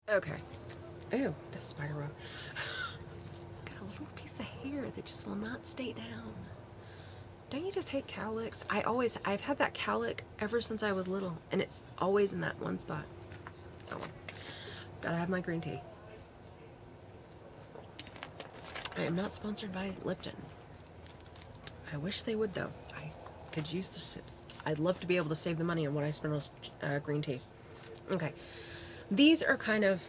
Okay. Ew, that spider web. Got a little piece of hair that just will not stay down. Don't you just hate cowlicks? I've had that cowlick ever since I was little, and it's always in that one spot. Oh well. Gotta have my green tea. I am not sponsored by Lipton. I wish they would, though. I could use to sit. I'd love to be able to save the money on what I spend on green tea. Okay. These are kind of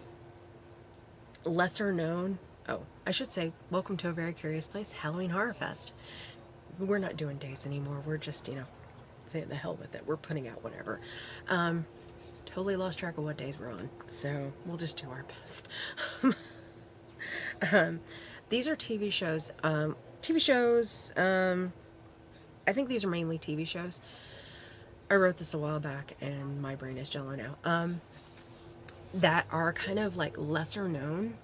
lesser known. Oh, I should say, welcome to a very curious place, Halloween Horrorfest. We're not doing days anymore. We're just, saying the hell with it. We're putting out whatever. Totally lost track of what days we're on, so we'll just do our best. um, these are TV shows. TV shows. I think these are mainly TV shows. I wrote this a while back, and my brain is jello now. That are kind of like lesser known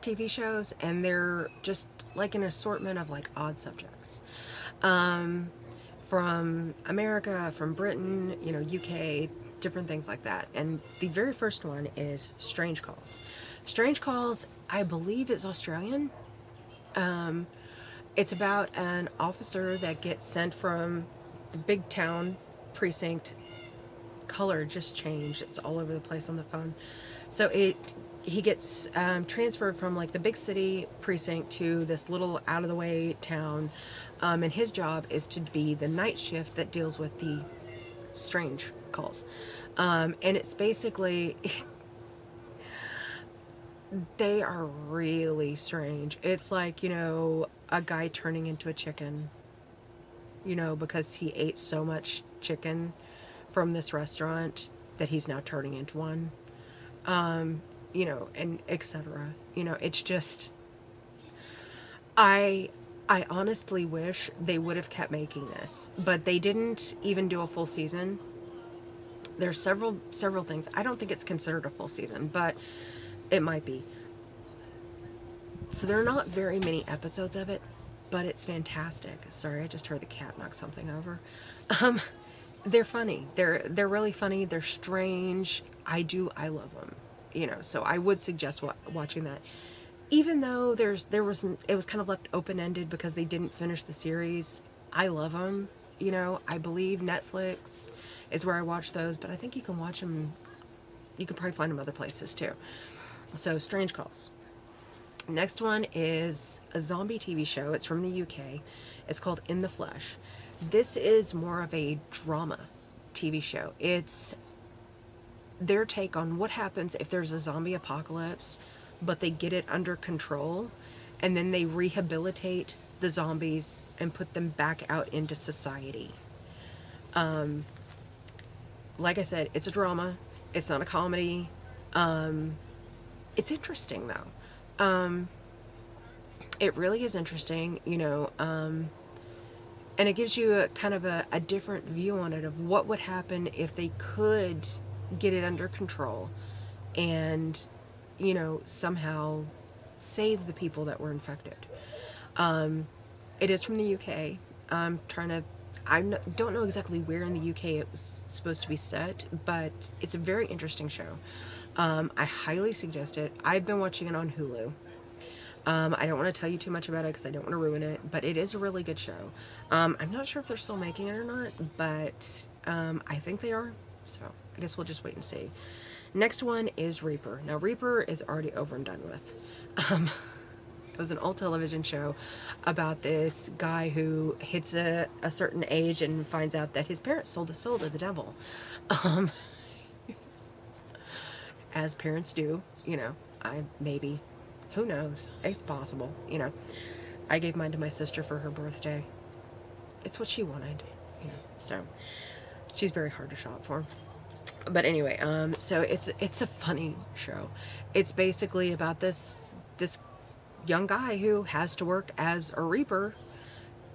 TV shows, and they're just like an assortment of like odd subjects. From America, from Britain, UK, different things like that. And the very first one is Strange Calls. Strange Calls, I believe, is Australian. It's about an officer that gets sent from the big town precinct. Color just changed. It's all over the place on the phone. So he gets transferred from like the big city precinct to this little out of the way town, and his job is to be the night shift that deals with the strange calls, and it's basically they are really strange. It's like a guy turning into a chicken, because he ate so much chicken from this restaurant that he's now turning into one. And etc. It's just I I honestly wish they would have kept making this, but they didn't even do a full season. There's several things. I don't think it's considered a full season, but it might be. So there are not very many episodes of it, but it's fantastic. Sorry, I just heard the cat knock something over. Um, they're funny. They're really funny. They're strange. I love them. So I would suggest watching that. Even though it was kind of left open ended because they didn't finish the series. I love them. I believe Netflix is where I watch those, but I think you can watch them. You can probably find them other places too. So Strange Calls. Next one is a zombie TV show. It's from the UK. It's called In the Flesh. This is more of a drama TV show. It's their take on what happens if there's a zombie apocalypse, but they get it under control, and then they rehabilitate the zombies and put them back out into society. Um, like I said, it's a drama. It's not a comedy. It's interesting though. It really is interesting, and it gives you a kind of a different view on it of what would happen if they could get it under control and, somehow save the people that were infected. It is from the UK. Don't know exactly where in the UK it was supposed to be set, but it's a very interesting show. I highly suggest it. I've been watching it on Hulu. I don't want to tell you too much about it because I don't want to ruin it, but it is a really good show. I'm not sure if they're still making it or not, but I think they are. So I guess we'll just wait and see. Next one is Reaper. Now Reaper is already over and done with. It was an old television show about this guy who hits a certain age and finds out that his parents sold his soul to the devil. Um, as parents do, maybe. Who knows? It's possible, I gave mine to my sister for her birthday. It's what she wanted, So she's very hard to shop for. But anyway, so it's a funny show. It's basically about this young guy who has to work as a reaper,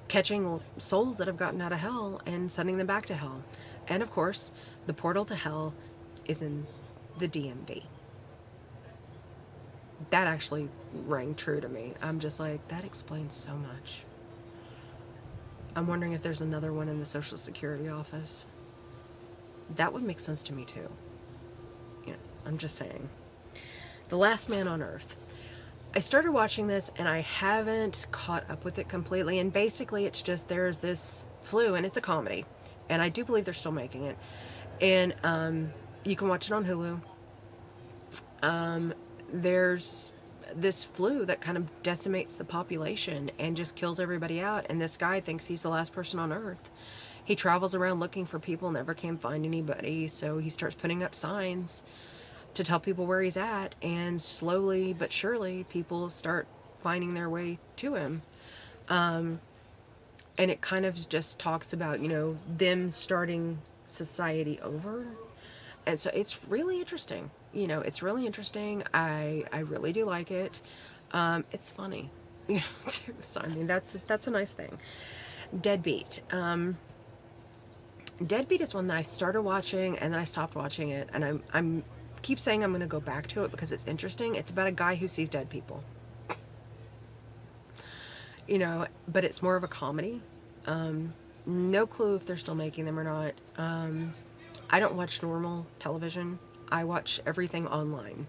catching souls that have gotten out of hell and sending them back to hell. And of course, the portal to hell is in the DMV. That actually rang true to me. I'm just like, that explains so much. I'm wondering if there's another one in the Social Security office. That would make sense to me too. I'm just saying. The Last Man on Earth. I started watching this and I haven't caught up with it completely. And basically, it's just there's this flu and it's a comedy. And I do believe they're still making it. And you can watch it on Hulu. There's this flu that kind of decimates the population and just kills everybody out. And this guy thinks he's the last person on Earth. He travels around looking for people, never can find anybody. So he starts putting up signs to tell people where he's at, and slowly but surely people start finding their way to him. And it kind of just talks about, them starting society over. And so it's really interesting. It's really interesting. I really do like it. It's funny. So I mean that's a nice thing. Deadbeat. Deadbeat is one that I started watching and then I stopped watching it, and I'm keep saying I'm going to go back to it because it's interesting. It's about a guy who sees dead people. But it's more of a comedy. No clue if they're still making them or not. I don't watch normal television. I watch everything online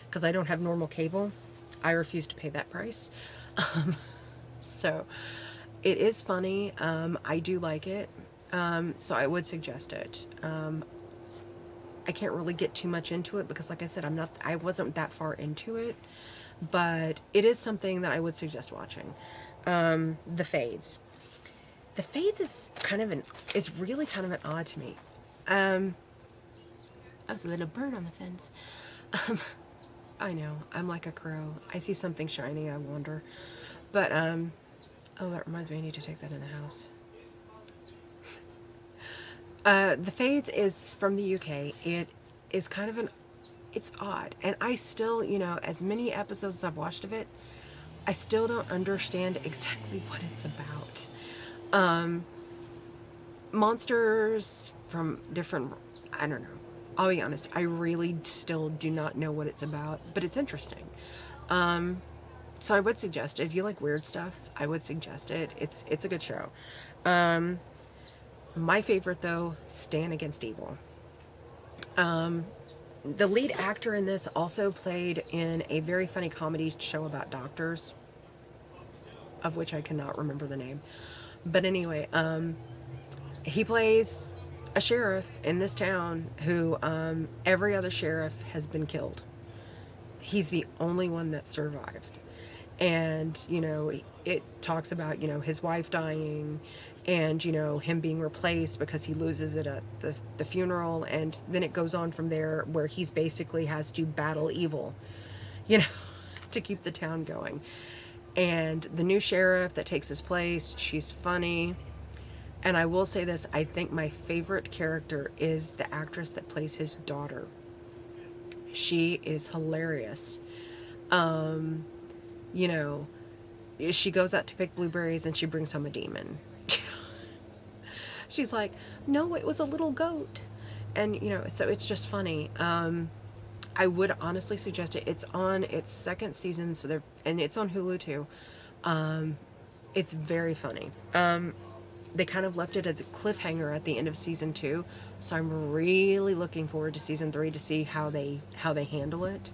because I don't have normal cable. I refuse to pay that price. So it is funny. I do like it. So I would suggest it. I can't really get too much into it because, like I said, I wasn't that far into it, but it is something that I would suggest watching. The Fades. The Fades is really kind of an odd to me. I was a little bird on the fence. I know, I'm like a crow. I see something shiny, I wander. But, oh, that reminds me, I need to take that in the house. The Fades is from the UK. It is kind of it's odd. And I still, as many episodes as I've watched of it, I still don't understand exactly what it's about. Monsters from different, I don't know. I'll be honest, I really still do not know what it's about, but it's interesting. So I would suggest it. If you like weird stuff, I would suggest it. It's a good show. My favorite, though, Stan Against Evil. The lead actor in this also played in a very funny comedy show about doctors, of which I cannot remember the name. But anyway, he plays a sheriff in this town who every other sheriff has been killed. He's the only one that survived. And, it talks about, his wife dying and, him being replaced because he loses it at the funeral. And then it goes on from there where he's basically has to battle evil, to keep the town going. And the new sheriff that takes his place, she's funny. And I will say this, I think my favorite character is the actress that plays his daughter. She is hilarious. She goes out to pick blueberries and she brings home a demon. She's like, no, it was a little goat. And, so it's just funny. I would honestly suggest it. It's on its second season, and it's on Hulu too. It's very funny. They kind of left it at the cliffhanger at the end of season 2, so I'm really looking forward to season 3 to see how they handle it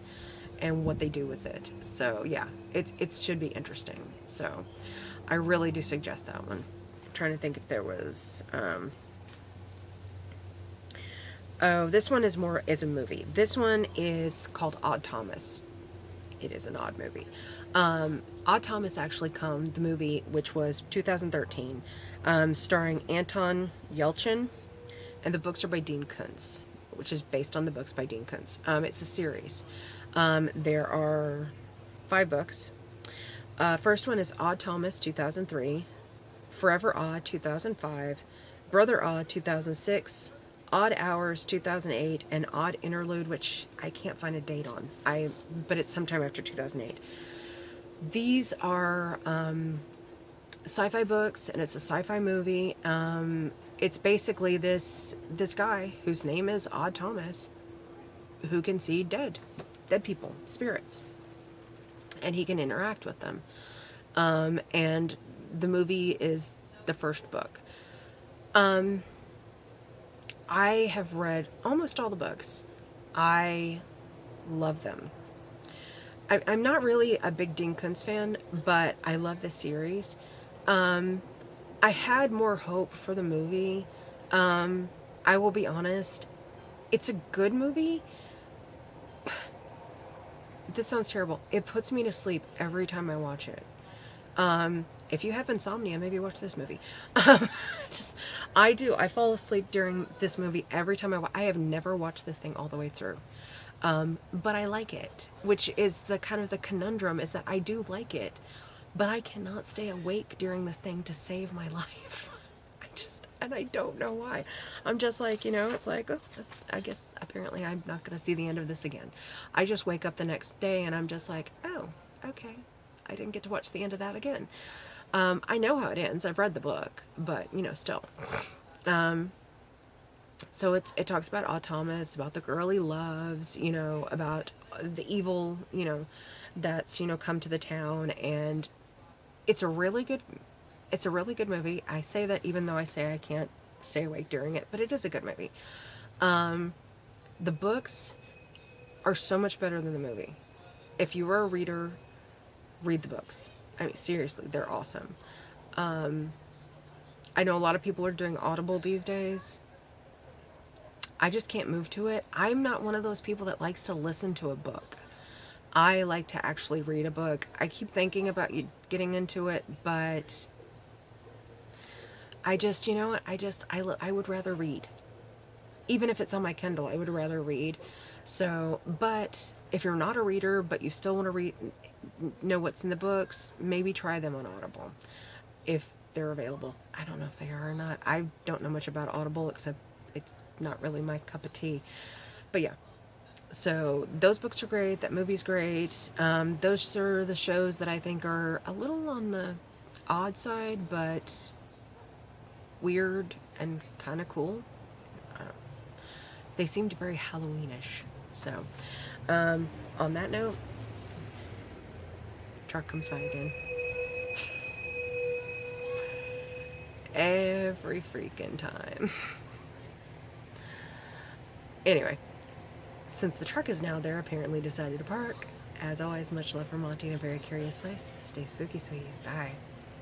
and what they do with it. So yeah, it should be interesting. So I really do suggest that one. I'm trying to think if there was oh, this one is a movie. This one is called Odd Thomas. It is an odd movie. Odd Thomas actually the movie, which was 2013, starring Anton Yelchin, and the books are by Dean Koontz, which is based on the books by Dean Koontz. It's a series. There are 5 books. First one is Odd Thomas, 2003, Forever Odd, 2005, Brother Odd, 2006, Odd Hours, 2008, and Odd Interlude, which I can't find a date on. But it's sometime after 2008. These are sci-fi books, and it's a sci-fi movie. It's basically this guy whose name is Odd Thomas, who can see dead people, spirits, and he can interact with them. And the movie is the first book. I have read almost all the books. I love them. I'm not really a big Dean Koontz fan, but I love the series. Um, I had more hope for the movie. Um, I will be honest, it's a good movie. This sounds terrible. It puts me to sleep every time I watch it. If you have insomnia, maybe watch this movie. Um, just, I do. I fall asleep during this movie every time I have never watched this thing all the way through. But I like it, which is the kind of the conundrum is that I do like it, but I cannot stay awake during this thing to save my life. And I don't know why. I'm just like, it's like, oh, I guess apparently I'm not going to see the end of this again. I just wake up the next day and I'm just like, oh, okay. I didn't get to watch the end of that again. I know how it ends. I've read the book, but, still. Um, so it talks about Thomas, about the girl he loves, about the evil, that's, come to the town. And it's a really good it's a really good movie. I say that even though I say I can't stay awake during it, but it is a good movie. The books are so much better than the movie. If you were a reader, read the books. I mean, seriously, they're awesome. I know a lot of people are doing Audible these days. I just can't move to it. I'm not one of those people that likes to listen to a book. I like to actually read a book. I keep thinking about you getting into it, but I just, you know what? I would rather read. Even if it's on my Kindle, I would rather read. So, but if you're not a reader, but you still want to know what's in the books, maybe try them on Audible. If they're available. I don't know if they are or not. I don't know much about Audible, except it's not really my cup of tea. But yeah. So those books are great. That movie's great. Those are the shows that I think are a little on the odd side, but weird and kind of cool. They seemed very Halloweenish. So, on that note, truck comes by again. Every freaking time. Anyway, since the truck is now there, apparently decided to park. As always, much love from Monty in a very curious place. Stay spooky, sweeties. Bye.